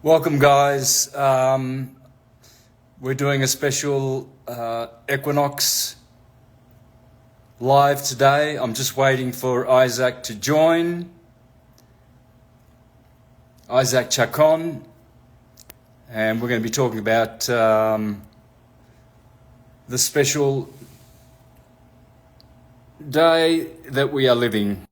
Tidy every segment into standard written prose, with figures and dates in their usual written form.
Welcome, guys. We're doing a special Equinox live today. I'm just waiting for Isaac to join. Isaac Chacon. And we're going to be talking about the special day that we are living.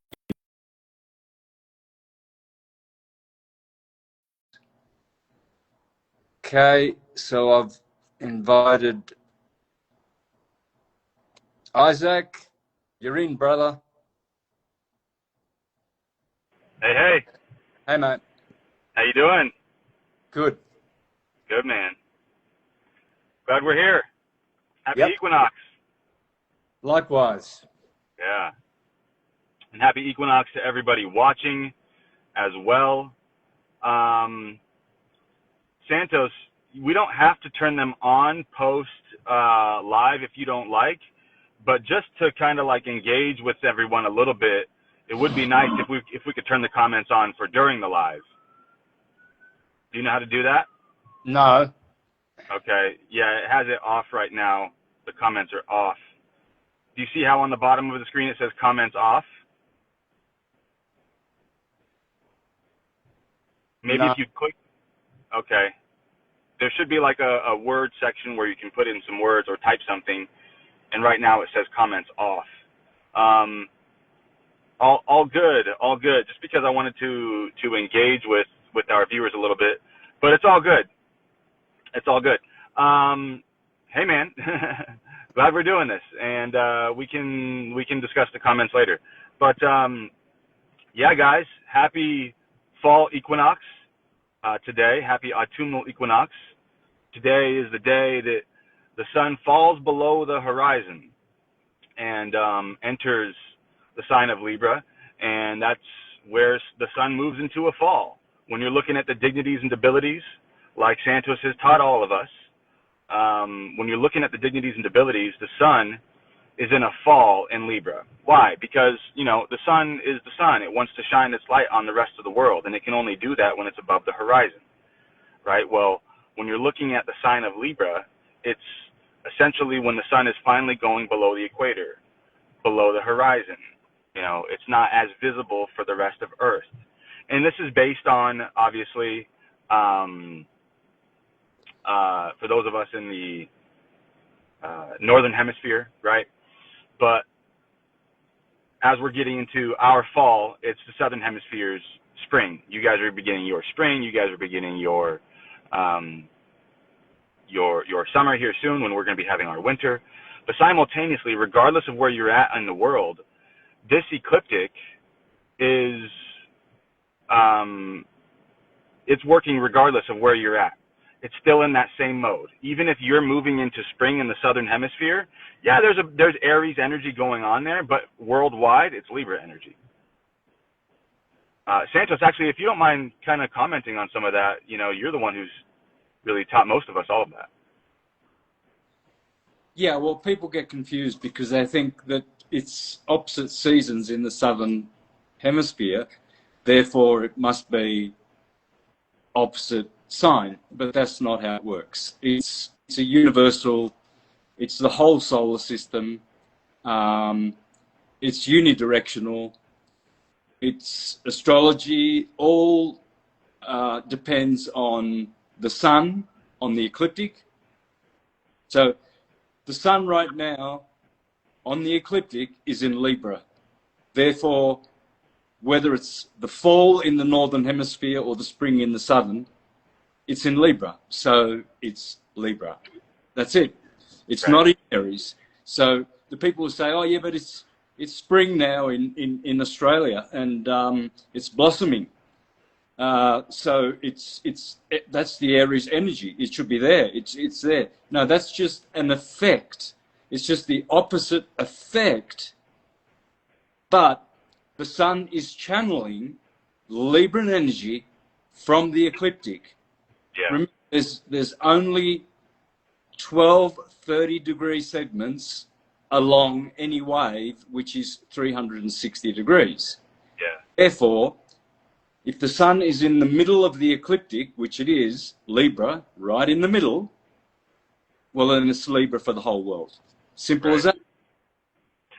Okay, so I've invited Isaac. You're in, brother. Hey. Hey, mate. How you doing? Good. Good, man. Glad we're here. Happy Yep. Equinox. Likewise. Yeah. And happy Equinox to everybody watching as well. Santos, we don't have to turn them on post live if you don't like, but just to kind of like engage with everyone a little bit, it would be nice if we could turn the comments on for during the live. Do you know how to do that? No. Okay. Yeah, it has it off right now. The comments are off. Do you see how on the bottom of the screen it says comments off? Maybe No. if you click, okay. There should be like a word section where you can put in some words or type something, and right now it says comments off. All good, all good. Just because I wanted to engage with our viewers a little bit, but it's all good. It's all good. Hey man, glad we're doing this, and we can discuss the comments later. But yeah, guys, happy fall equinox today. Happy autumnal equinox. Today is the day that the sun falls below the horizon and enters the sign of Libra, and that's where the sun moves into a fall. When you're looking at the dignities and debilities, like Santos has taught all of us, when you're looking at the dignities and debilities, the sun is in a fall in Libra. Why? Because, you know, the sun is the sun. It wants to shine its light on the rest of the world, and it can only do that when it's above the horizon, right? Well, when you're looking at the sign of Libra, it's essentially when the sun is finally going below the equator, below the horizon. You know, it's not as visible for the rest of Earth. And this is based on, obviously, for those of us in the northern hemisphere, right? But as we're getting into our fall, it's the southern hemisphere's spring. You guys are beginning your spring. You guys are beginning your summer here soon, when we're going to be having our winter. But simultaneously, regardless of where you're at in the world, this ecliptic is it's working regardless of where you're at. It's still in that same mode. Even if you're moving into spring in the southern hemisphere, yeah, there's Aries energy going on there, but worldwide, it's Libra energy. Santos, actually, if you don't mind kind of commenting on some of that, you know, you're the one who's really taught most of us all of that. Yeah, well, people get confused because they think that it's opposite seasons in the southern hemisphere, therefore it must be opposite sign, but that's not how it works. It's a universal, it's the whole solar system, it's unidirectional, it's astrology, all depends on the sun, on the ecliptic. So the sun right now on the ecliptic is in Libra. Therefore, whether it's the fall in the northern hemisphere or the spring in the southern, it's in Libra. So it's Libra. That's it. It's not in Aries. So the people who say, oh yeah, but it's spring now in Australia and it's blossoming. So that's the Aries energy. It should be there. It's there. No, that's just an effect. It's just the opposite effect. But the sun is channeling Libran energy from the ecliptic. Yeah. Remember, there's only 12 30-degree segments along any wave, which is 360 degrees. Yeah. Therefore, If the sun is in the middle of the ecliptic, which it is, Libra, right in the middle, well, then it's Libra for the whole world. Simple as that.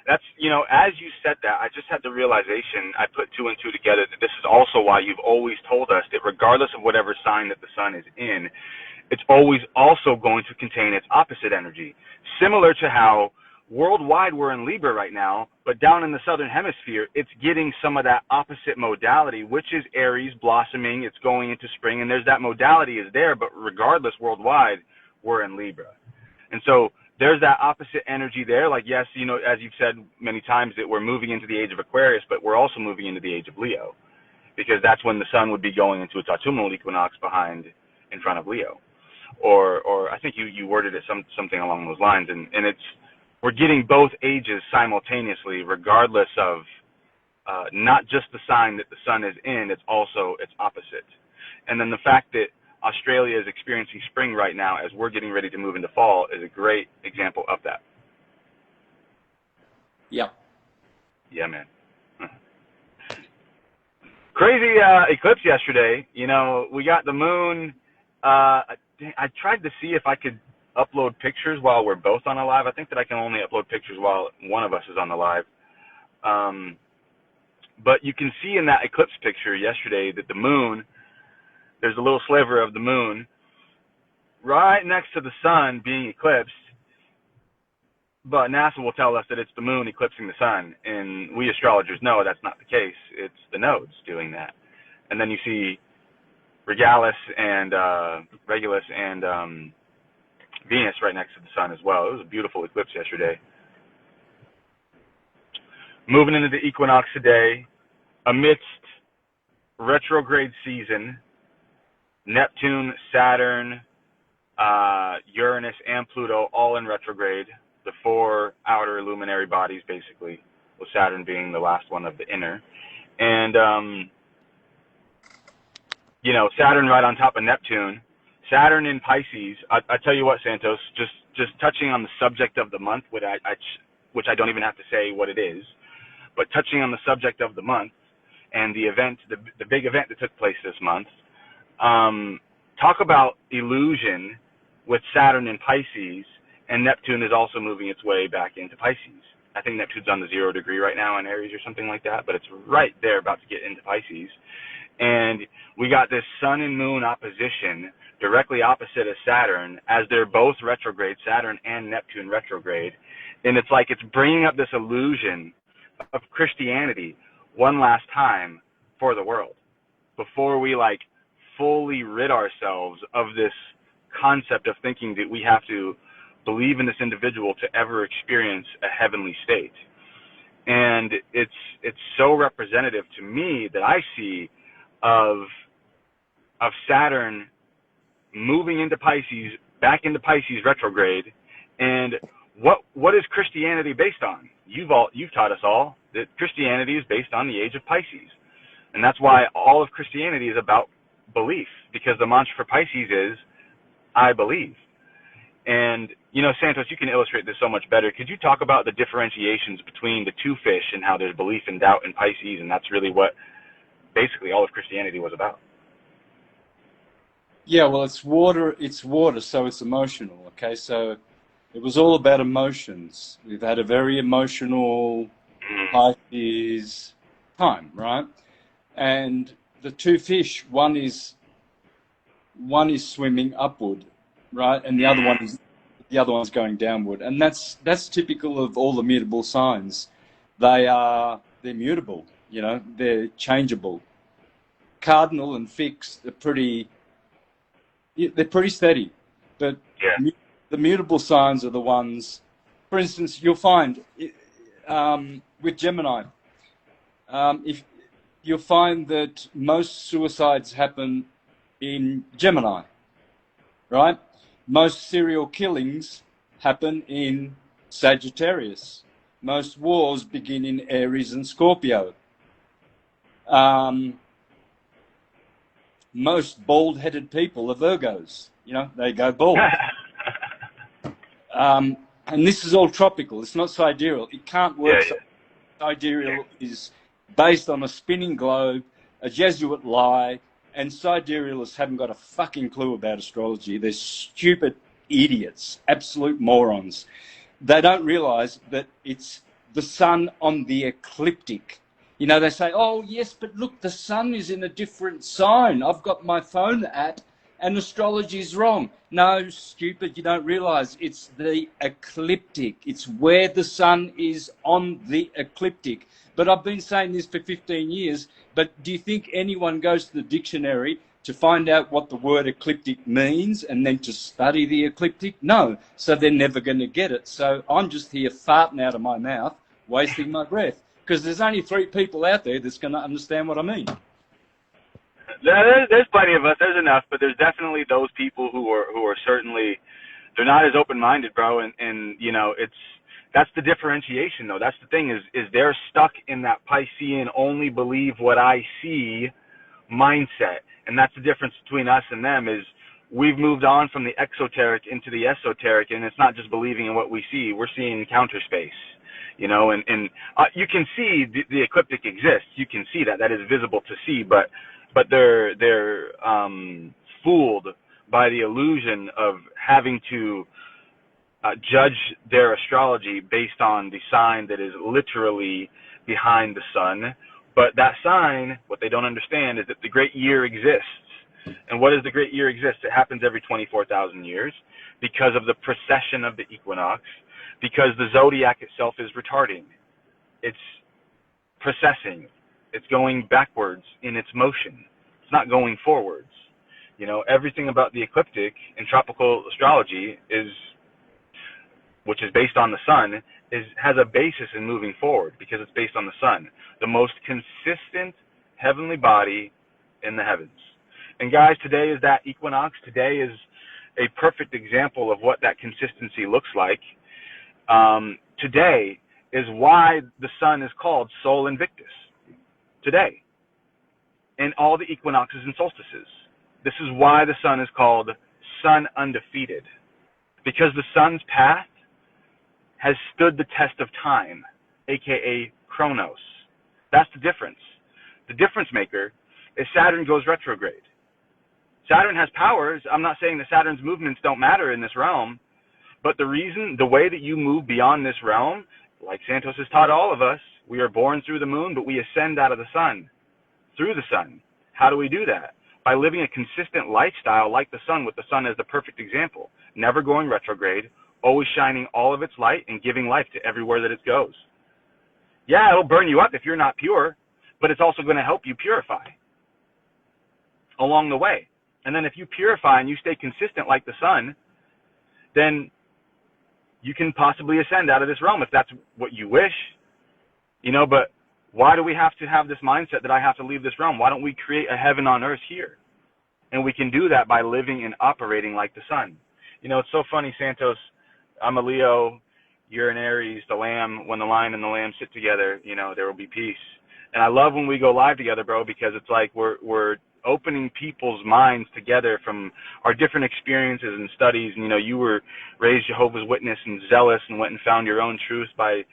That's, as you said that, I just had the realization, I put two and two together, that this is also why you've always told us that regardless of whatever sign that the sun is in, it's always also going to contain its opposite energy. Similar to how worldwide we're in Libra right now, but down in the southern hemisphere, it's getting some of that opposite modality, which is Aries blossoming, it's going into spring, and there's that modality is there, but regardless, worldwide, we're in Libra. And so there's that opposite energy there. Like, yes, as you've said many times, that we're moving into the age of Aquarius, but we're also moving into the age of Leo, because that's when the sun would be going into its autumnal equinox in front of Leo. Or I think you worded it something along those lines. And we're getting both ages simultaneously, regardless of not just the sign that the sun is in, it's also its opposite. And then the fact that Australia is experiencing spring right now as we're getting ready to move into fall is a great example of that. Yeah. Yeah, man. Crazy eclipse yesterday. We got the moon. I tried to see if I could upload pictures while we're both on a live. I think that I can only upload pictures while one of us is on the live. But you can see in that eclipse picture yesterday that the moon, there's a little sliver of the moon right next to the sun being eclipsed. But NASA will tell us that it's the moon eclipsing the sun. And we astrologers know that's not the case. It's the nodes doing that. And then you see Regulus and Venus right next to the sun as well. It was a beautiful eclipse yesterday. Moving into the equinox today, amidst retrograde season, Neptune, Saturn, Uranus, and Pluto all in retrograde. The four outer luminary bodies, basically, with Saturn being the last one of the inner. And Saturn right on top of Neptune. Saturn in Pisces. I tell you what, Santos, just touching on the subject of the month, which I don't even have to say what it is, but touching on the subject of the month and the event, the big event that took place this month. Talk about illusion with Saturn in Pisces, and Neptune is also moving its way back into Pisces. I think Neptune's on the 0 degree right now in Aries or something like that, but it's right there about to get into Pisces. And we got this sun and moon opposition directly opposite of Saturn, as they're both retrograde, Saturn and Neptune retrograde. And it's like it's bringing up this illusion of Christianity one last time for the world before we fully rid ourselves of this concept of thinking that we have to believe in this individual to ever experience a heavenly state. And it's so representative to me that I see of Saturn moving into Pisces, back into Pisces retrograde. And what is Christianity based on? You've taught us all that Christianity is based on the age of Pisces. And that's why all of Christianity is about belief, because the mantra for Pisces is, I believe. And, Santos, you can illustrate this so much better. Could you talk about the differentiations between the two fish and how there's belief and doubt in Pisces, and that's really what basically all of Christianity was about? Yeah, well, it's water, so it's emotional, okay? So it was all about emotions. We've had a very emotional Pisces time, right? And the two fish, one is swimming upward, right? And the other one's going downward. And that's typical of all the mutable signs. They're mutable, they're changeable. Cardinal and fixed are pretty steady, but the mutable signs are the ones. For instance, you'll find with Gemini, if you'll find that most suicides happen in Gemini, right? Most serial killings happen in Sagittarius. Most wars begin in Aries and Scorpio. Most bald-headed people are Virgos. They go bald. And this is all tropical. It's not sidereal. It can't work. Sidereal is based on a spinning globe, a Jesuit lie, and siderealists haven't got a fucking clue about astrology. They're stupid idiots, absolute morons. They don't realize that it's the sun on the ecliptic. You know, they say, oh, yes, but look, the sun is in a different sign. I've got my phone app and astrology is wrong. No, stupid, you don't realize it's the ecliptic. It's where the sun is on the ecliptic. But I've been saying this for 15 years, but do you think anyone goes to the dictionary to find out what the word ecliptic means and then to study the ecliptic? No, so they're never going to get it. So I'm just here farting out of my mouth, wasting my breath, because there's only 3 people out there that's going to understand what I mean. There's plenty of us. There's enough, but there's definitely those people who are certainly, they're not as open-minded, bro. And you know, that's the differentiation, though. That's the thing is they're stuck in that Piscean only believe what I see mindset, and that's the difference between us and them. Is we've moved on from the exoteric into the esoteric, and it's not just believing in what we see. We're seeing counter space. You know, and you can see the ecliptic exists. You can see that is visible to see, but they're fooled by the illusion of having to judge their astrology based on the sign that is literally behind the sun. But that sign, what they don't understand is that the great year exists. And what does the great year exist? It happens every 24,000 years because of the precession of the equinox, because the zodiac itself is retarding. It's precessing. It's going backwards in its motion. It's not going forwards. You know, everything about the ecliptic in tropical astrology which is based on the sun, has a basis in moving forward because it's based on the sun, the most consistent heavenly body in the heavens. And guys, today is that equinox. Today is a perfect example of what that consistency looks like. Today is why the sun is called Sol Invictus. Today. And all the equinoxes and solstices. This is why the sun is called Sun Undefeated. Because the sun's path has stood the test of time, aka Chronos. That's the difference. The difference maker is Saturn goes retrograde. Saturn has powers. I'm not saying that Saturn's movements don't matter in this realm, but the way that you move beyond this realm, like Santos has taught all of us, we are born through the moon, but we ascend out of the sun, through the sun. How do we do that? By living a consistent lifestyle like the sun, with the sun as the perfect example, never going retrograde, always shining all of its light and giving life to everywhere that it goes. Yeah, it'll burn you up if you're not pure, but it's also going to help you purify along the way. And then if you purify and you stay consistent like the sun, then you can possibly ascend out of this realm if that's what you wish. You know, but why do we have to have this mindset that I have to leave this realm? Why don't we create a heaven on earth here? And we can do that by living and operating like the sun. You know, it's so funny, Santos. I'm a Leo, you're an Aries, the lamb. When the lion and the lamb sit together, you know, there will be peace. And I love when we go live together, bro, because it's like we're opening people's minds together from our different experiences and studies. And, you know, you were raised Jehovah's Witness and zealous and went and found your own truth by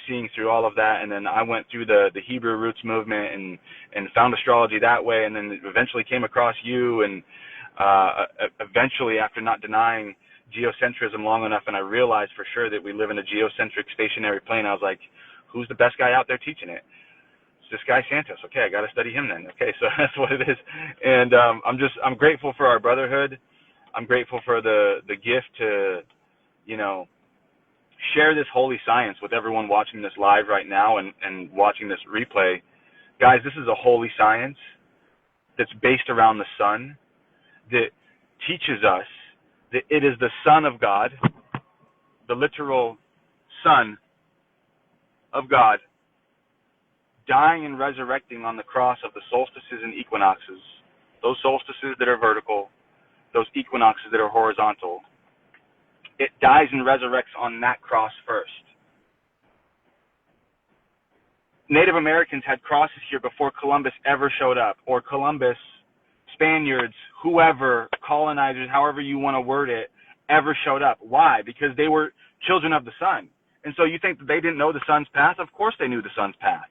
seeing through all of that. And then I went through the Hebrew roots movement and found astrology that way, and then eventually came across you, and eventually, after not denying geocentrism long enough, and I realized for sure that we live in a geocentric stationary plane, I was like, who's the best guy out there teaching it? It's this guy Santos. Okay, I got to study him then. Okay, so that's what it is. And I'm grateful for our brotherhood. I'm grateful for the gift to, you know, share this holy science with everyone watching this live right now and watching this replay. Guys, this is a holy science that's based around the sun, that teaches us that it is the Son of God, the literal Son of God, dying and resurrecting on the cross of the solstices and equinoxes, those solstices that are vertical, those equinoxes that are horizontal. It dies and resurrects on that cross first. Native Americans had crosses here before Columbus ever showed up, or Columbus, Spaniards, whoever, colonizers, however you want to word it, ever showed up. Why? Because they were children of the sun. And so you think that they didn't know the sun's path? Of course they knew the sun's path.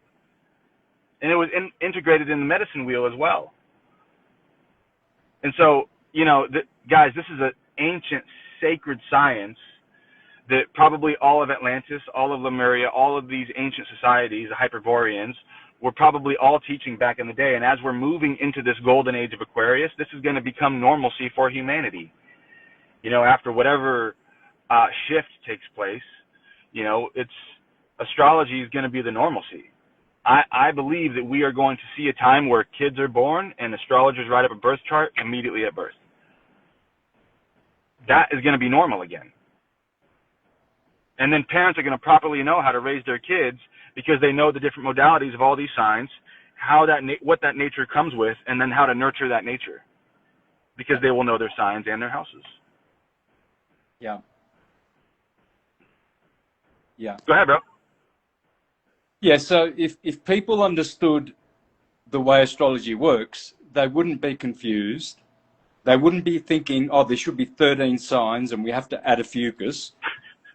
and it was integrated in the medicine wheel as well. And so, you know, guys, this is an ancient sacred science that probably all of Atlantis, all of Lemuria, all of these ancient societies, the Hyperboreans, were probably all teaching back in the day. And as we're moving into this golden age of Aquarius, this is going to become normalcy for humanity. You know, after whatever shift takes place, you know, astrology is going to be the normalcy. I believe that we are going to see a time where kids are born and astrologers write up a birth chart immediately at birth. That is going to be normal again. And then parents are going to properly know how to raise their kids because they know the different modalities of all these signs, what that nature comes with, and then how to nurture that nature, because they will know their signs and their houses. Yeah. Yeah. Go ahead, bro. Yeah, so if people understood the way astrology works, they wouldn't be confused. They wouldn't be thinking, oh, there should be 13 signs and we have to add a fucus,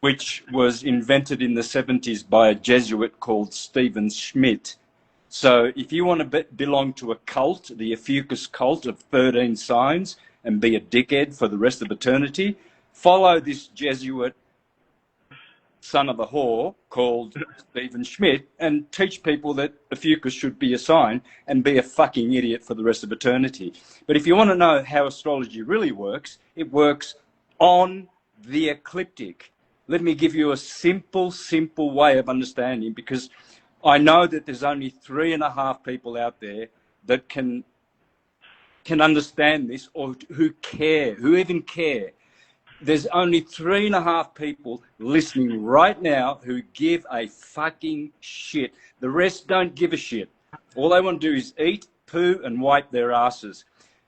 which was invented in the 70s by a Jesuit called Stephen Schmidt. So if you want to belong to a cult, the Ophiuchus cult of 13 signs, and be a dickhead for the rest of eternity, follow this Jesuit son of a whore called Stephen Schmidt and teach people that Ophiuchus should be a sign and be a fucking idiot for the rest of eternity. But if you want to know how astrology really works, it works on the ecliptic. Let me give you a simple way of understanding, because I know that there's only 3.5 people out there that can understand this, or who even care. There's only 3.5 people listening right now who give a fucking shit. The rest don't give a shit. All they want to do is eat, poo, and wipe their asses.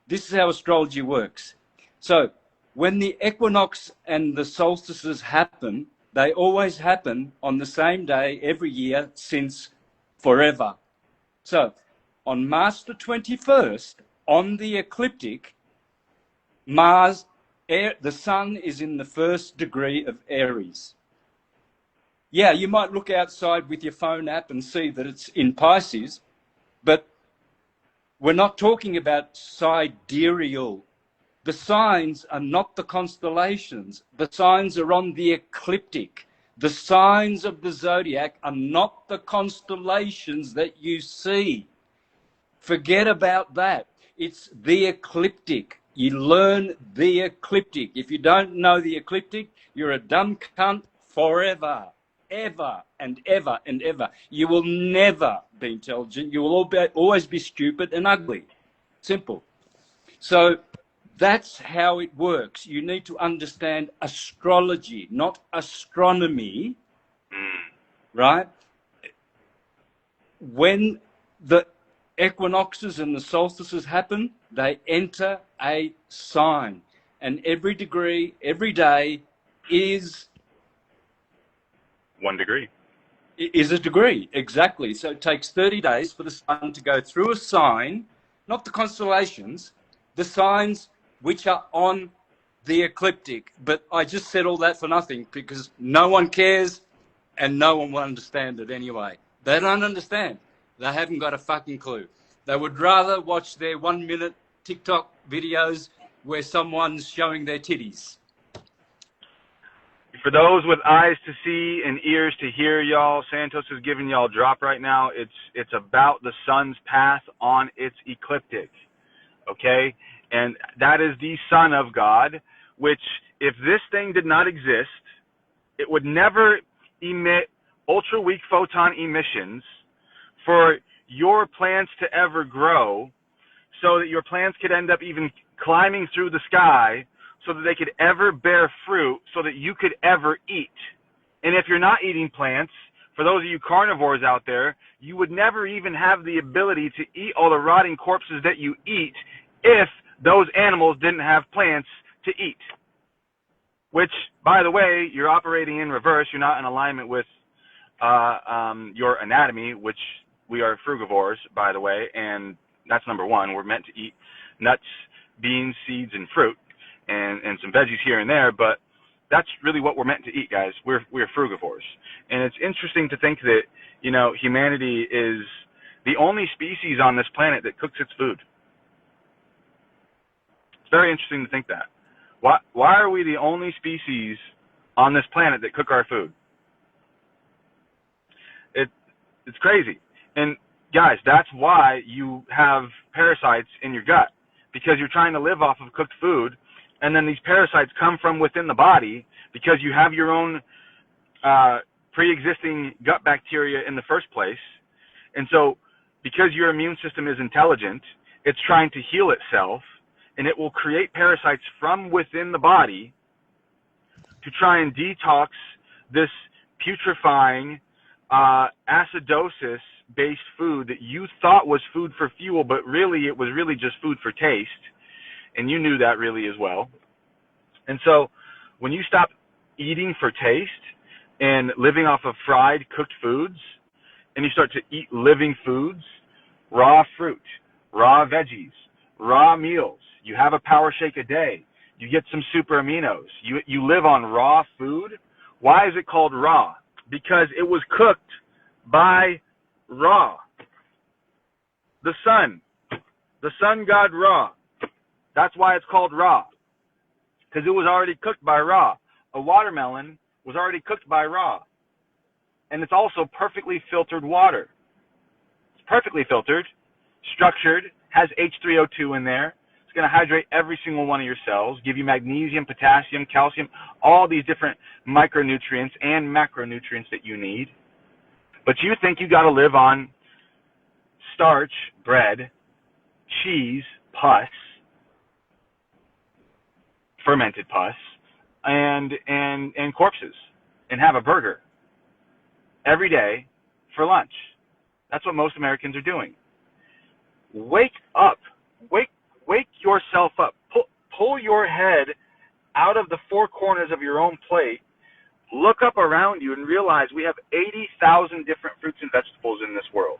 This is how astrology works. So when the equinox and the solstices happen, they always happen on the same day every year since forever. So on March the 21st, on the ecliptic, the sun is in the 1st degree of Aries. Yeah, you might look outside with your phone app and see that it's in Pisces, but we're not talking about sidereal. The signs are not the constellations. The signs are on the ecliptic. The signs of the zodiac are not the constellations that you see. Forget about that. It's the ecliptic. You learn the ecliptic. If you don't know the ecliptic, you're a dumb cunt forever, ever and ever and ever. You will never be intelligent. You will always be stupid and ugly. Simple. So that's how it works. You need to understand astrology, not astronomy, right? When the equinoxes and the solstices happen, they enter a sign. And every degree, every day is 1 degree. Is a degree, exactly. So it takes 30 days for the sun to go through a sign, not the constellations, the signs which are on the ecliptic. But I just said all that for nothing, because no one cares and no one will understand it anyway. They don't understand. They haven't got a fucking clue. They would rather watch their 1-minute TikTok videos where someone's showing their titties. For those with eyes to see and ears to hear, y'all, Santos is giving y'all a drop right now. It's about the sun's path on its ecliptic, okay? And that is the Son of God, which, if this thing did not exist, it would never emit ultra-weak photon emissions for your plants to ever grow, so that your plants could end up even climbing through the sky, so that they could ever bear fruit, so that you could ever eat. And if you're not eating plants, for those of you carnivores out there, you would never even have the ability to eat all the rotting corpses that you eat if those animals didn't have plants to eat. Which, by the way, you're operating in reverse. You're not in alignment with your anatomy, which we are frugivores, by the way, and that's number one. We're meant to eat nuts, beans, seeds, and fruit, and some veggies here and there, but that's really what we're meant to eat, guys. We're frugivores. And it's interesting to think that, you know, humanity is the only species on this planet that cooks its food. It's very interesting to think that. Why are we the only species on this planet that cook our food? It's crazy. And guys, that's why you have parasites in your gut, because you're trying to live off of cooked food, and then these parasites come from within the body because you have your own pre-existing gut bacteria in the first place. And so because your immune system is intelligent, it's trying to heal itself, and it will create parasites from within the body to try and detox this putrefying acidosis-based food that you thought was food for fuel, but really it was really just food for taste, and you knew that really as well. And so when you stop eating for taste and living off of fried, cooked foods, and you start to eat living foods, raw fruit, raw veggies, raw meals, you have a power shake a day, you get some super aminos, you live on raw food. Why is it called raw? Because it was cooked by Ra, the sun god Ra. That's why it's called Ra, because it was already cooked by Ra. A watermelon was already cooked by Ra, and it's also perfectly filtered water. It's perfectly filtered, structured, has H3O2 in there. It's going to hydrate every single one of your cells, give you magnesium, potassium, calcium, all these different micronutrients and macronutrients that you need. But you think you got to live on starch, bread, cheese, pus, fermented pus, and corpses, and have a burger every day for lunch. That's what most Americans are doing. Wake up. Wake yourself up. Pull your head out of the four corners of your own plate. Look up around you and realize we have 80,000 different fruits and vegetables in this world.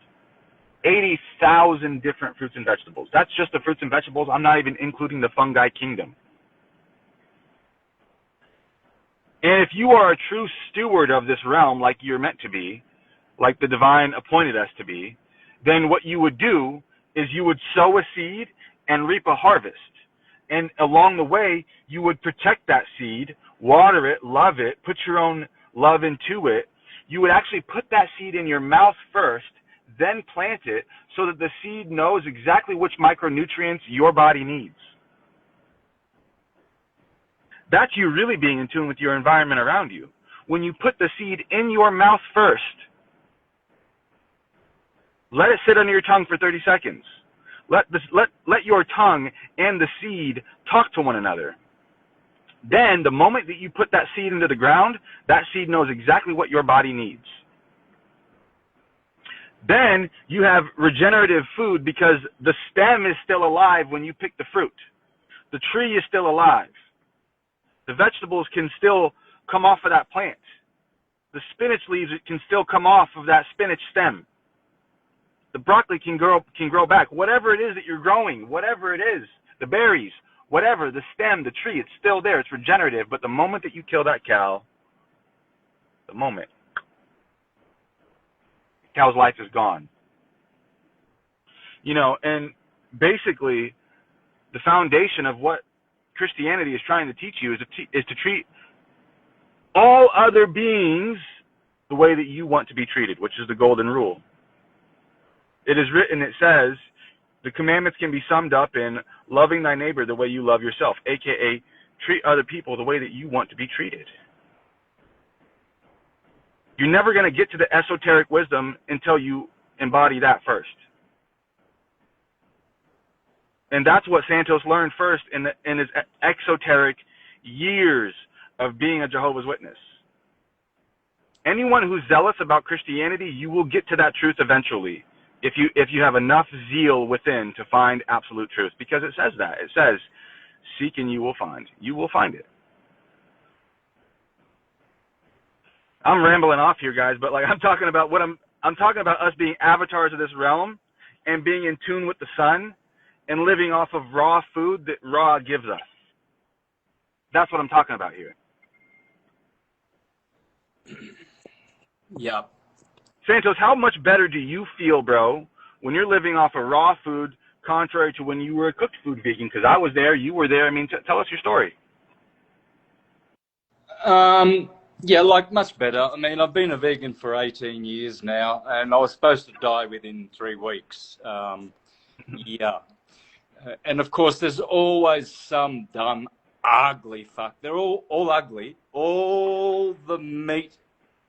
80,000 different fruits and vegetables. That's just the fruits and vegetables. I'm not even including the fungi kingdom. And if you are a true steward of this realm, like you're meant to be, like the divine appointed us to be, then what you would do is you would sow a seed and reap a harvest. And along the way, you would protect that seed, water it, love it, put your own love into it. You would actually put that seed in your mouth first, then plant it, so that the seed knows exactly which micronutrients your body needs. That's you really being in tune with your environment around you. When you put the seed in your mouth first, let it sit under your tongue for 30 seconds. Let your tongue and the seed talk to one another. Then, the moment that you put that seed into the ground, that seed knows exactly what your body needs. Then, you have regenerative food because the stem is still alive when you pick the fruit. The tree is still alive. The vegetables can still come off of that plant. The spinach leaves can still come off of that spinach stem. The broccoli can grow back. Whatever it is that you're growing, whatever it is, the berries, whatever, the stem, the tree, it's still there. It's regenerative. But the moment that you kill that cow, the moment, the cow's life is gone. You know, and basically, the foundation of what Christianity is trying to teach you is to treat all other beings the way that you want to be treated, which is the golden rule. It is written, it says, the commandments can be summed up in loving thy neighbor the way you love yourself, aka treat other people the way that you want to be treated. You're never going to get to the esoteric wisdom until you embody that first. And that's what Santos learned first in his exoteric years of being a Jehovah's Witness. Anyone who's zealous about Christianity, you will get to that truth eventually. If you have enough zeal within to find absolute truth, because it says that. It says, seek and you will find. You will find it. I'm rambling off here, guys, but I'm talking about I'm talking about us being avatars of this realm and being in tune with the sun and living off of raw food that Ra gives us. That's what I'm talking about here. Yeah. Santos, how much better do you feel, bro, when you're living off of raw food, contrary to when you were a cooked food vegan? Because I was there, you were there. I mean, tell us your story. Yeah, like much better. I mean, I've been a vegan for 18 years now, and I was supposed to die within 3 weeks. Yeah. And of course, there's always some dumb, ugly fuck. They're all ugly. All the meat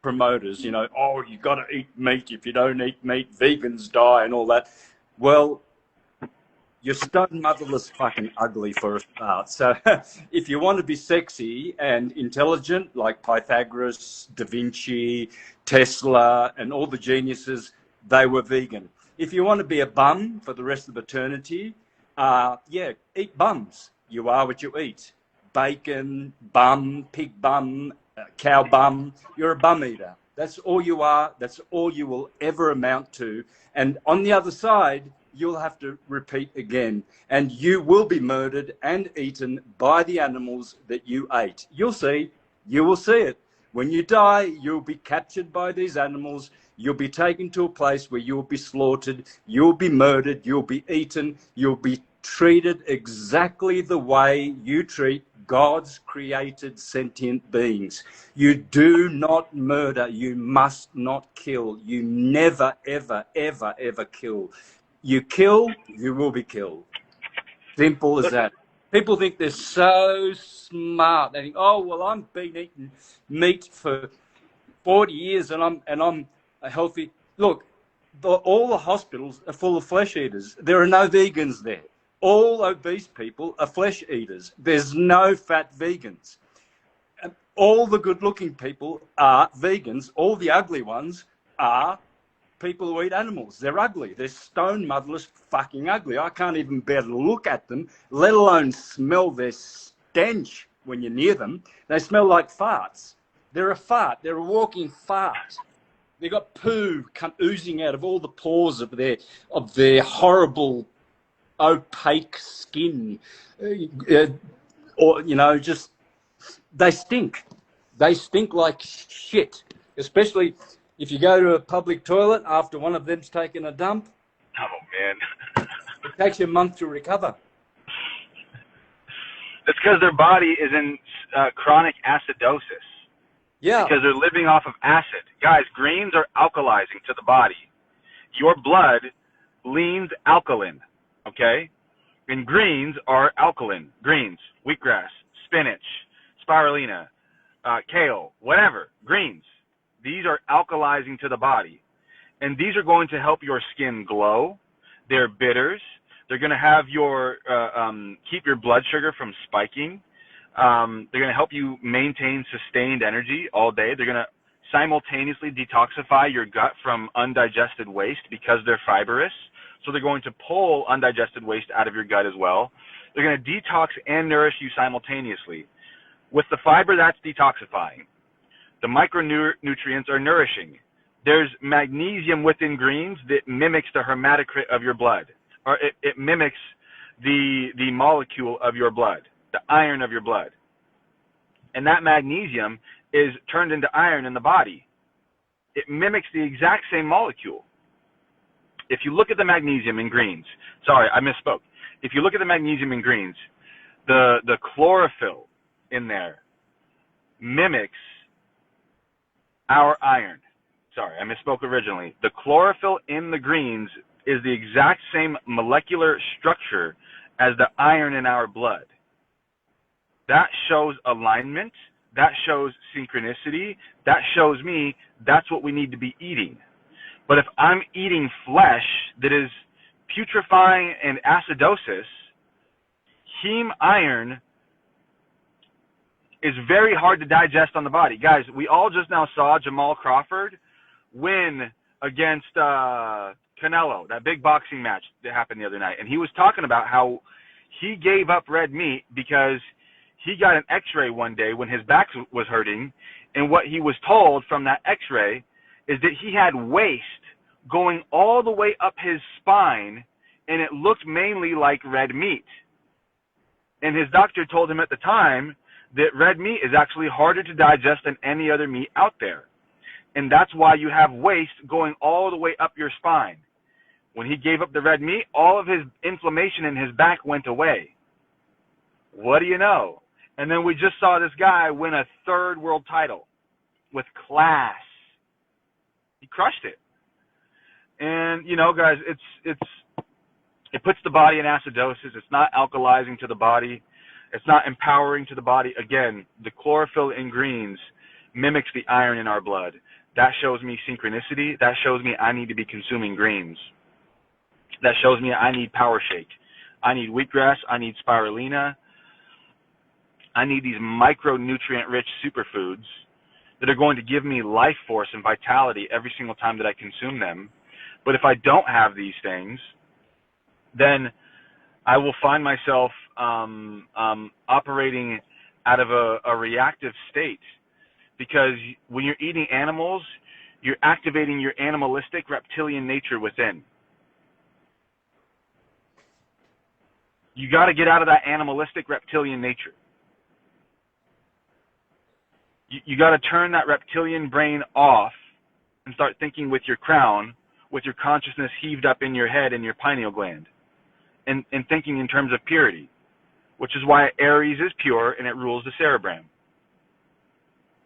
promoters, you know, oh, you got to eat meat. If you don't eat meat, vegans die and all that. Well, you're stone motherless fucking ugly for a start. So if you want to be sexy and intelligent, like Pythagoras, Da Vinci, Tesla, and all the geniuses, they were vegan. If you want to be a bum for the rest of eternity, yeah, eat bums. You are what you eat. Bacon, bum, pig bum, cow bum. You're a bum eater. That's all you are. That's all you will ever amount to. And on the other side, you'll have to repeat again. And you will be murdered and eaten by the animals that you ate. You'll see. You will see it. When you die, you'll be captured by these animals. You'll be taken to a place where you'll be slaughtered. You'll be murdered. You'll be eaten. You'll be treated exactly the way you treat God's created sentient beings. You do not murder. You must not kill. You never, ever, ever, ever kill. You kill, you will be killed. Simple as that. People think they're so smart. They think, oh, well, I've been eating meat for 40 years and I'm a healthy. Look, all the hospitals are full of flesh eaters. There are no vegans there. All obese people are flesh eaters. There's no fat vegans. All the good-looking people are vegans. All the ugly ones are people who eat animals. They're ugly. They're stone motherless fucking ugly. I can't even bear to look at them, let alone smell their stench when you're near them. They smell like farts. They're a fart. They're a walking fart. They've got poo oozing out of all the pores of their horrible, opaque skin. Or, you know, just, they stink. They stink like shit, especially if you go to a public toilet after one of them's taken a dump. Oh, man. It takes you a month to recover. It's because their body is in chronic acidosis. Yeah. Because they're living off of acid. Guys, greens are alkalizing to the body. Your blood leans alkaline, okay? And greens are alkaline. Greens, wheatgrass, spinach, spirulina, kale, whatever. Greens. These are alkalizing to the body. And these are going to help your skin glow. They're bitters. They're going to have your keep your blood sugar from spiking. They're going to help you maintain sustained energy all day. They're going to simultaneously detoxify your gut from undigested waste because they're fibrous. So they're going to pull undigested waste out of your gut as well. They're going to detox and nourish you simultaneously. With the fiber, that's detoxifying. The micronutrients are nourishing. There's magnesium within greens that mimics the hematocrit of your blood, or it mimics the molecule of your blood, the iron of your blood. And that magnesium is turned into iron in the body. It mimics the exact same molecule. If you look at the magnesium in greens, sorry, I misspoke. If you look at the magnesium in greens, the chlorophyll in there mimics our iron. Sorry, I misspoke originally. The chlorophyll in the greens is the exact same molecular structure as the iron in our blood. That shows alignment. That shows synchronicity. That shows me that's what we need to be eating. But if I'm eating flesh that is putrefying and acidosis, heme iron is very hard to digest on the body. Guys, we all just now saw Jamal Crawford win against Canelo, that big boxing match that happened the other night. And he was talking about how he gave up red meat because he got an x-ray one day when his back was hurting, and what he was told from that x-ray is that he had waste going all the way up his spine, and it looked mainly like red meat. And his doctor told him at the time that red meat is actually harder to digest than any other meat out there. And that's why you have waste going all the way up your spine. When he gave up the red meat, all of his inflammation in his back went away. What do you know? And then we just saw this guy win a 3rd world title with class. He crushed it. And, you know, guys, it puts the body in acidosis. It's not alkalizing to the body. It's not empowering to the body. Again, the chlorophyll in greens mimics the iron in our blood. That shows me synchronicity. That shows me I need to be consuming greens. That shows me I need power shake. I need wheatgrass. I need spirulina. I need these micronutrient-rich superfoods that are going to give me life force and vitality every single time that I consume them. But if I don't have these things, then I will find myself operating out of a reactive state. Because when you're eating animals, you're activating your animalistic reptilian nature within. You got to get out of that animalistic reptilian nature. You got to turn that reptilian brain off and start thinking with your crown, with your consciousness heaved up in your head and your pineal gland, and thinking in terms of purity, which is why Aries is pure and it rules the cerebrum,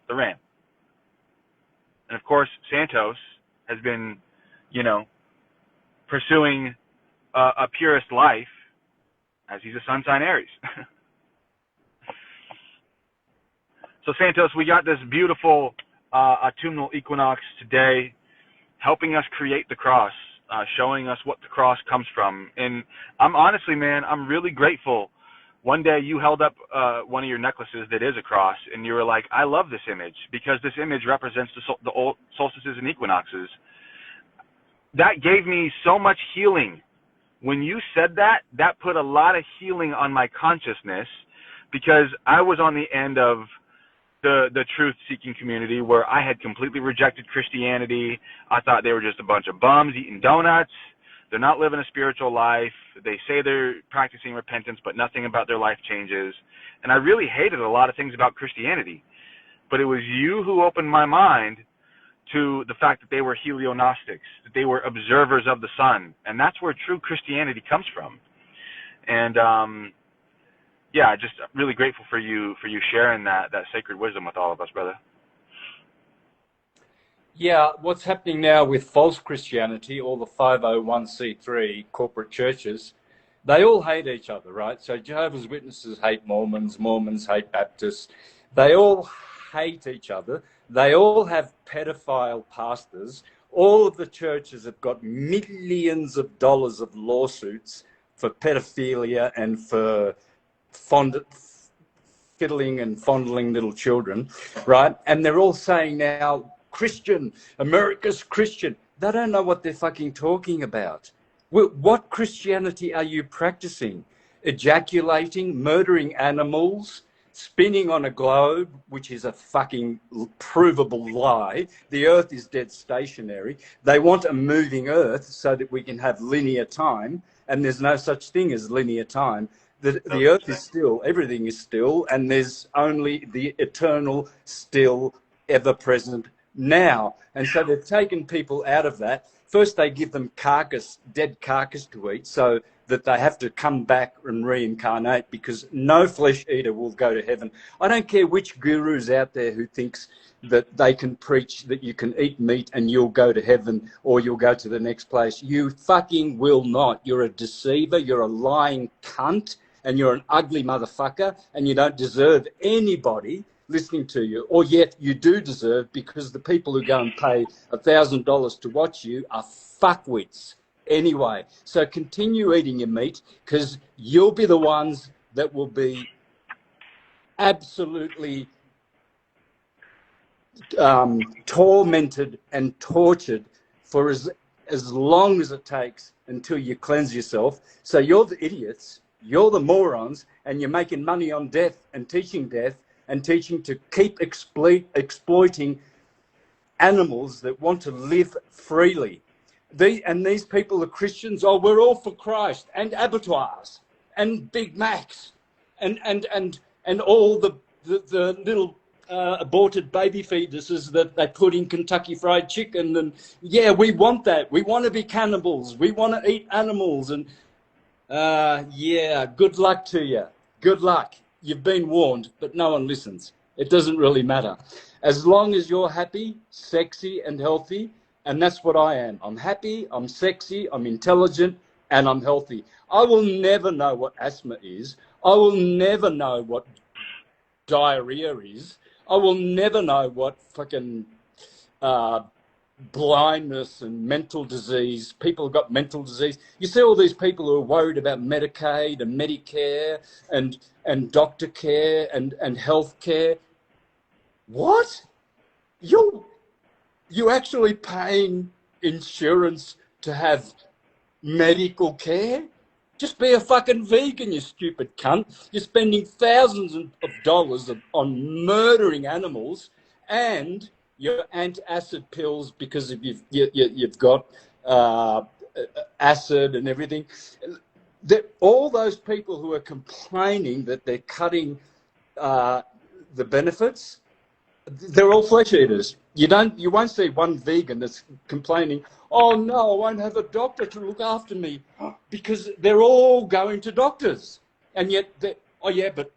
the ram. And of course, Santos has been, you know, pursuing a purest life as he's a sun sign Aries. So Santos, we got this beautiful autumnal equinox today, helping us create the cross, showing us what the cross comes from. And I'm honestly, man, I'm really grateful. One day you held up one of your necklaces that is a cross, and you were like, I love this image because this image represents the old solstices and equinoxes. That gave me so much healing. When you said that, that put a lot of healing on my consciousness, because I was on the end of the truth-seeking community where I had completely rejected Christianity. I thought they were just a bunch of bums eating donuts. They're not living a spiritual life. They say they're practicing repentance, but nothing about their life changes. And I really hated a lot of things about Christianity. But it was you who opened my mind to the fact that they were helionostics, that they were observers of the sun. And that's where true Christianity comes from. And yeah, just really grateful for you sharing that sacred wisdom with all of us, brother. Yeah, what's happening now with false Christianity, all the 501c3 corporate churches, they all hate each other, right? So Jehovah's Witnesses hate Mormons, Mormons hate Baptists. They all hate each other. They all have pedophile pastors. All of the churches have got millions of dollars of lawsuits for pedophilia and for fiddling and fondling little children, right? And they're all saying now, Christian, America's Christian. They don't know what they're fucking talking about. What Christianity are you practicing? Ejaculating, murdering animals, spinning on a globe, which is a fucking provable lie. The earth is dead stationary. They want a moving earth so that we can have linear time, and there's no such thing as linear time. The earth is still, everything is still, and there's only the eternal, still, ever-present now. And so they've taken people out of that. First, they give them dead carcass to eat, so that they have to come back and reincarnate, because no flesh eater will go to heaven. I don't care which guru's out there who thinks that they can preach that you can eat meat and you'll go to heaven or you'll go to the next place. You fucking will not. You're a deceiver, you're a lying cunt, and you're an ugly motherfucker, and you don't deserve anybody listening to you, or yet you do deserve, because the people who go and pay $1,000 to watch you are fuckwits anyway. So continue eating your meat, because you'll be the ones that will be absolutely tormented and tortured for as long as it takes until you cleanse yourself. So you're the idiots, you're the morons, and you're making money on death and teaching to keep exploiting animals that want to live freely. These people are Christians. Oh, we're all for Christ, and abattoirs and Big Macs and all the little aborted baby fetuses that they put in Kentucky Fried Chicken. And yeah, we want that. We want to be cannibals. We want to eat animals. And yeah, good luck to you. Good luck. You've been warned, but no one listens. It doesn't really matter. As long as you're happy, sexy, and healthy, and that's what I am. I'm happy, I'm sexy, I'm intelligent, and I'm healthy. I will never know what asthma is. I will never know what diarrhea is. I will never know what fucking blindness and mental disease. People have got mental disease. You see all these people who are worried about Medicaid and Medicare and doctor care and health care. What? You actually paying insurance to have medical care? Just be a fucking vegan, you stupid cunt. You're spending thousands of dollars on murdering animals, and your antacid pills because of you've got acid and everything. All those people who are complaining that they're cutting the benefits, they're all flesh eaters. You won't see one vegan that's complaining, oh no, I won't have a doctor to look after me, because they're all going to doctors. And yet, oh yeah, but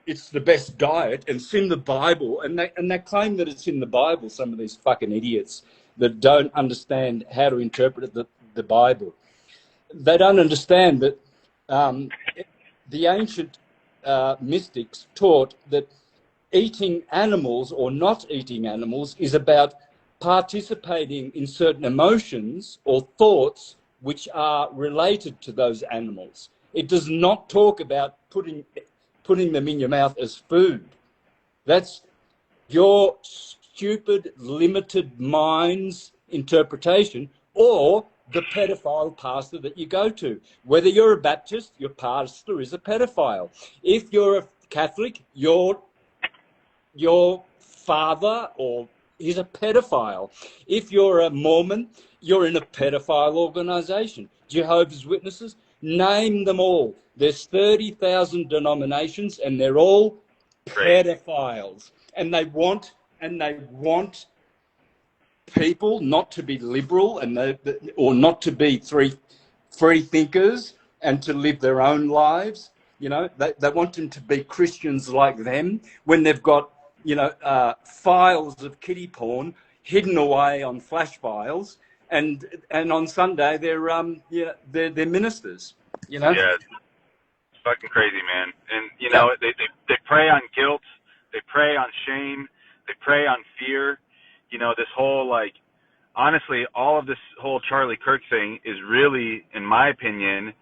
it's the best diet and it's in the Bible, and they claim that it's in the Bible, some of these fucking idiots that don't understand how to interpret the Bible. They don't understand that the ancient mystics taught that eating animals or not eating animals is about participating in certain emotions or thoughts which are related to those animals. It does not talk about putting them in your mouth as food. That's your stupid, limited mind's interpretation, or the pedophile pastor that you go to. Whether you're a Baptist, your pastor is a pedophile. If you're a Catholic, your father is a pedophile. If you're a Mormon, you're in a pedophile organization. Jehovah's Witnesses, name them all. There's 30,000 denominations, and they're all pedophiles. And they want people not to be liberal or not to be free thinkers and to live their own lives. You know, they want them to be Christians like them when they've got, files of kiddie porn hidden away on flash files, and on Sunday they're ministers. You know. Yeah, it's fucking crazy, man. And you know, they prey on guilt, they prey on shame, they prey on fear. You know, this whole, like, honestly, all of this whole Charlie Kirk thing is really, in my opinion,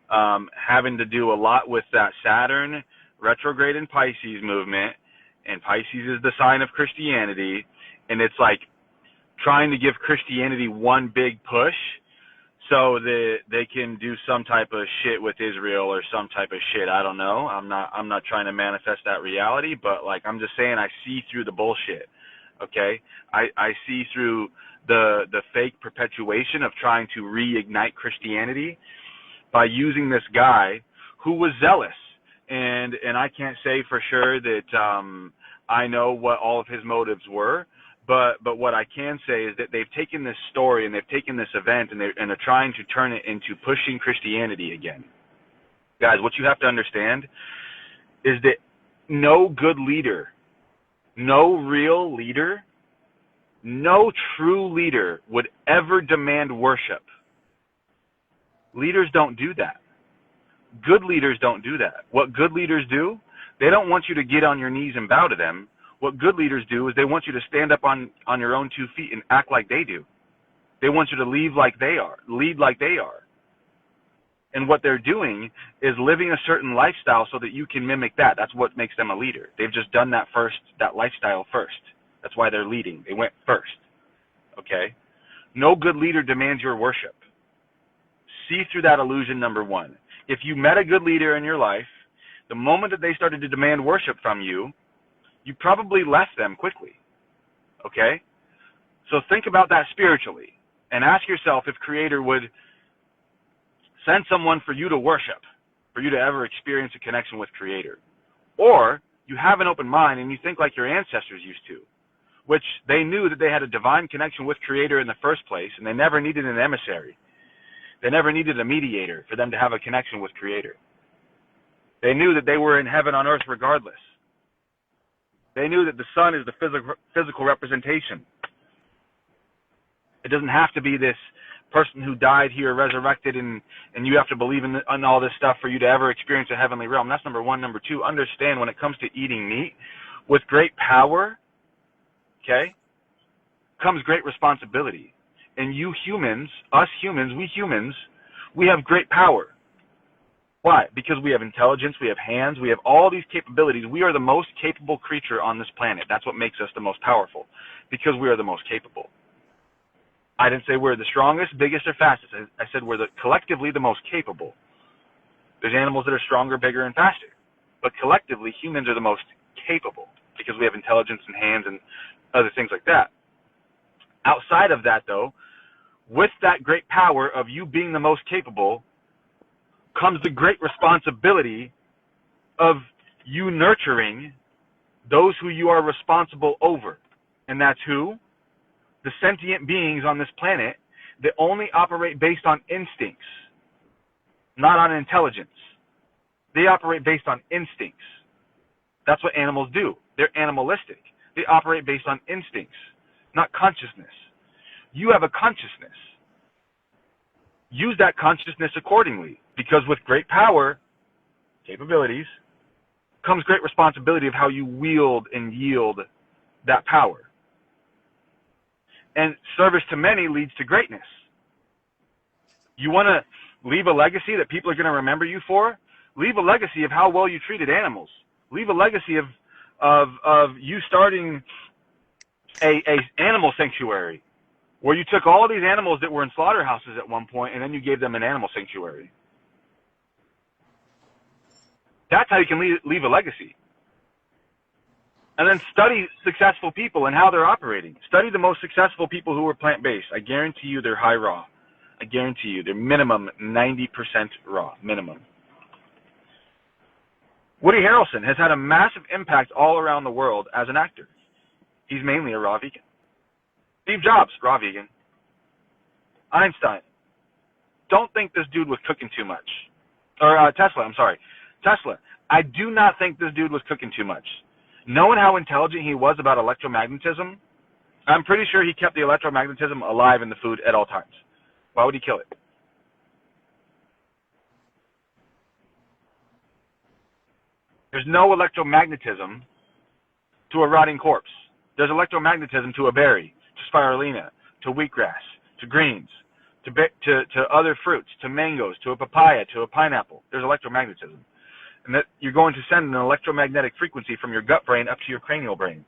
having to do a lot with that Saturn retrograde in Pisces movement. And Pisces is the sign of Christianity. And it's like trying to give Christianity one big push so that they can do some type of shit with Israel or some type of shit. I don't know. I'm not trying to manifest that reality, but, like, I'm just saying I see through the bullshit. Okay? I see through the fake perpetuation of trying to reignite Christianity by using this guy who was zealous. And I can't say for sure that I know what all of his motives were, but what I can say is that they've taken this story and they've taken this event and they're trying to turn it into pushing Christianity again. Guys, what you have to understand is that no good leader, no real leader, no true leader would ever demand worship. Leaders don't do that. Good leaders don't do that. What good leaders do, they don't want you to get on your knees and bow to them. What good leaders do is they want you to stand up on your own 2 feet and act like they do. They want you to lead like they are. And what they're doing is living a certain lifestyle so that you can mimic that. That's what makes them a leader. They've just done that lifestyle first. That's why they're leading. They went first. Okay? No good leader demands your worship. See through that illusion, number one. If you met a good leader in your life, the moment that they started to demand worship from you, you probably left them quickly. Okay? So think about that spiritually and ask yourself if Creator would send someone for you to worship, for you to ever experience a connection with Creator. Or You have an open mind and you think like your ancestors used to, which they knew that they had a divine connection with Creator in the first place, and they never needed an emissary. They never needed a mediator for them to have a connection with Creator. They knew that they were in heaven on earth regardless. They knew that the sun is the physical representation. It doesn't have to be this person who died here, resurrected, and you have to believe in all this stuff for you to ever experience a heavenly realm. That's number one. Number two, understand when it comes to eating meat, with great power, okay, comes great responsibility. And you humans, us humans, we have great power. Why? Because we have intelligence, we have hands, we have all these capabilities. We are the most capable creature on this planet. That's what makes us the most powerful, because we are the most capable. I didn't say we're the strongest, biggest, or fastest. I said we're collectively the most capable. There's animals that are stronger, bigger, and faster. But collectively, humans are the most capable because we have intelligence and hands and other things like that. Outside of that, though, with that great power of you being the most capable comes the great responsibility of you nurturing those who you are responsible over. And that's who? The sentient beings on this planet that only operate based on instincts, not on intelligence. They operate based on instincts. That's what animals do. They're animalistic. They operate based on instincts, not consciousness. You have a consciousness. Use that consciousness accordingly, because with great power, capabilities, comes great responsibility of how you wield and yield that power. And service to many leads to greatness. You want to leave a legacy that people are going to remember you for? Leave a legacy of how well you treated animals. Leave a legacy of you starting a animal sanctuary where you took all these animals that were in slaughterhouses at one point and then you gave them an animal sanctuary. That's how you can leave a legacy. And then study successful people and how they're operating. Study the most successful people who are plant-based. I guarantee you they're high raw. I guarantee you they're minimum 90% raw. Minimum. Woody Harrelson has had a massive impact all around the world as an actor. He's mainly a raw vegan. Steve Jobs, raw vegan. Einstein. Don't think this dude was cooking too much. Or Tesla, I'm sorry. Tesla. I do not think this dude was cooking too much. Knowing how intelligent he was about electromagnetism, I'm pretty sure he kept the electromagnetism alive in the food at all times. Why would he kill it? There's no electromagnetism to a rotting corpse. There's electromagnetism to a berry, to spirulina, to wheatgrass, to greens, to other fruits, to mangoes, to a papaya, to a pineapple. There's electromagnetism. And that you're going to send an electromagnetic frequency from your gut brain up to your cranial brain.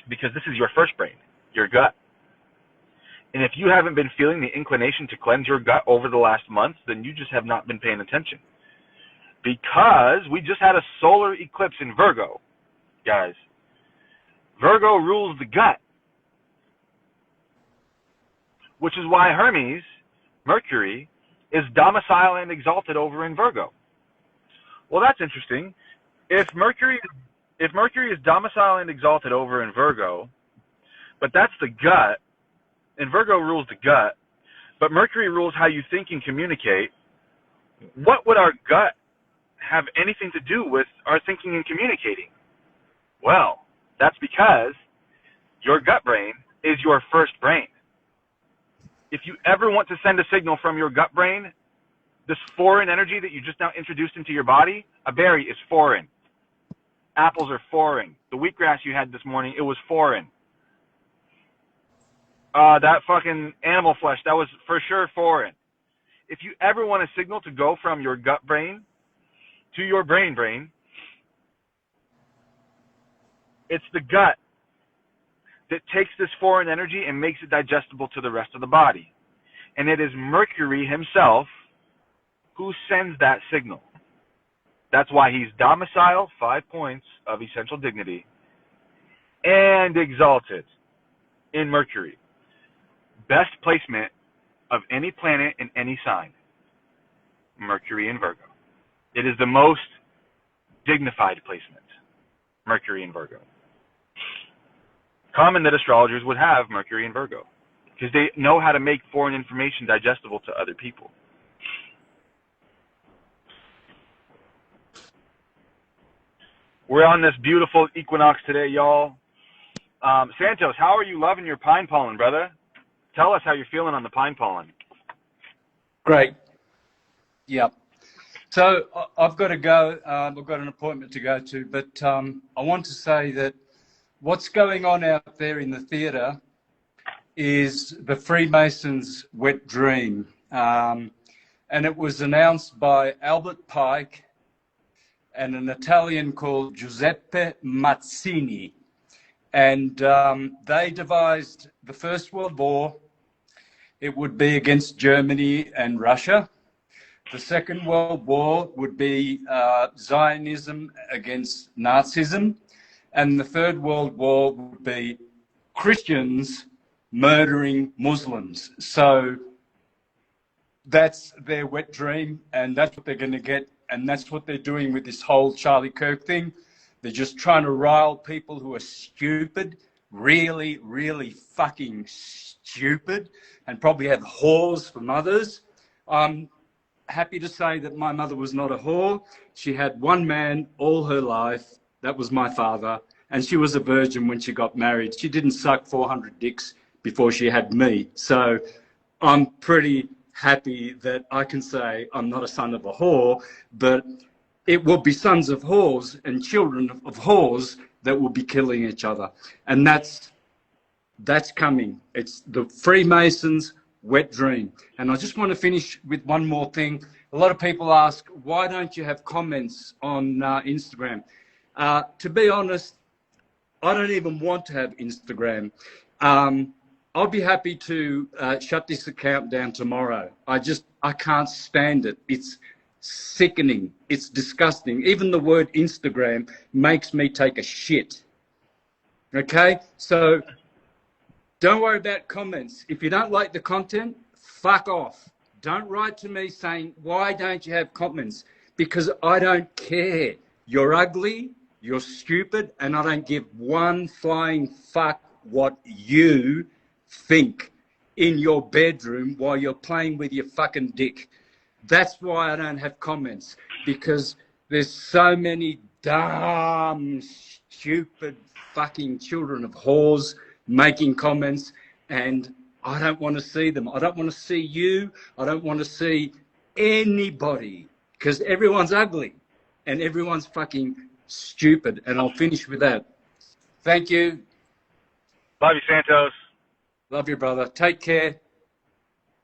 Because this is your first brain, your gut. And if you haven't been feeling the inclination to cleanse your gut over the last month, then you just have not been paying attention. Because we just had a solar eclipse in Virgo, guys. Virgo rules the gut. Which is why Hermes, Mercury, is domicile and exalted over in Virgo. Well, that's interesting. If Mercury is domicile and exalted over in Virgo, but that's the gut, and Virgo rules the gut, but Mercury rules how you think and communicate, what would our gut have anything to do with our thinking and communicating? Well, that's because your gut brain is your first brain. If you ever want to send a signal from your gut brain, this foreign energy that you just now introduced into your body, a berry is foreign. Apples are foreign. The wheatgrass you had this morning, it was foreign. That fucking animal flesh, that was for sure foreign. If you ever want a signal to go from your gut brain to your brain, it's the gut that takes this foreign energy and makes it digestible to the rest of the body. And it is Mercury himself who sends that signal. That's why he's domicile, 5 points of essential dignity, and exalted in Mercury. Best placement of any planet in any sign. Mercury in Virgo. It is the most dignified placement. Mercury in Virgo. Common that astrologers would have Mercury in Virgo because they know how to make foreign information digestible to other people. We're on this beautiful equinox today, y'all. Santos, how are you loving your pine pollen, brother? Tell us how you're feeling on the pine pollen. Great. Yep. So I've got to go. I've got an appointment to go to, but I want to say that what's going on out there in the theatre is the Freemasons' wet dream. And it was announced by Albert Pike and an Italian called Giuseppe Mazzini. And they devised the First World War. It would be against Germany and Russia. The Second World War would be Zionism against Nazism. And the Third World War would be Christians murdering Muslims. So that's their wet dream, and that's what they're going to get. And that's what they're doing with this whole Charlie Kirk thing. They're just trying to rile people who are stupid, really, really fucking stupid, and probably have whores for mothers. I'm happy to say that my mother was not a whore. She had one man all her life. That was my father. And she was a virgin when she got married. She didn't suck 400 dicks before she had me. So I'm pretty happy that I can say I'm not a son of a whore, but it will be sons of whores and children of whores that will be killing each other. And that's coming. It's the Freemasons' wet dream. And I just want to finish with one more thing. A lot of people ask, why don't you have comments on Instagram? To be honest, I don't even want to have Instagram. I'll be happy to shut this account down tomorrow. I can't stand it. It's sickening. It's disgusting. Even the word Instagram makes me take a shit. Okay? So don't worry about comments. If you don't like the content, fuck off. Don't write to me saying, why don't you have comments? Because I don't care. You're ugly, you're stupid, and I don't give one flying fuck what you think in your bedroom while you're playing with your fucking dick. That's why I don't have comments, because there's so many dumb, stupid fucking children of whores making comments, and I don't want to see them. I don't want to see you. I don't want to see anybody, because everyone's ugly and everyone's fucking stupid. And I'll finish with that. Thank you. Love you, Santos. Love you, brother. Take care.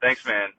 Thanks, man.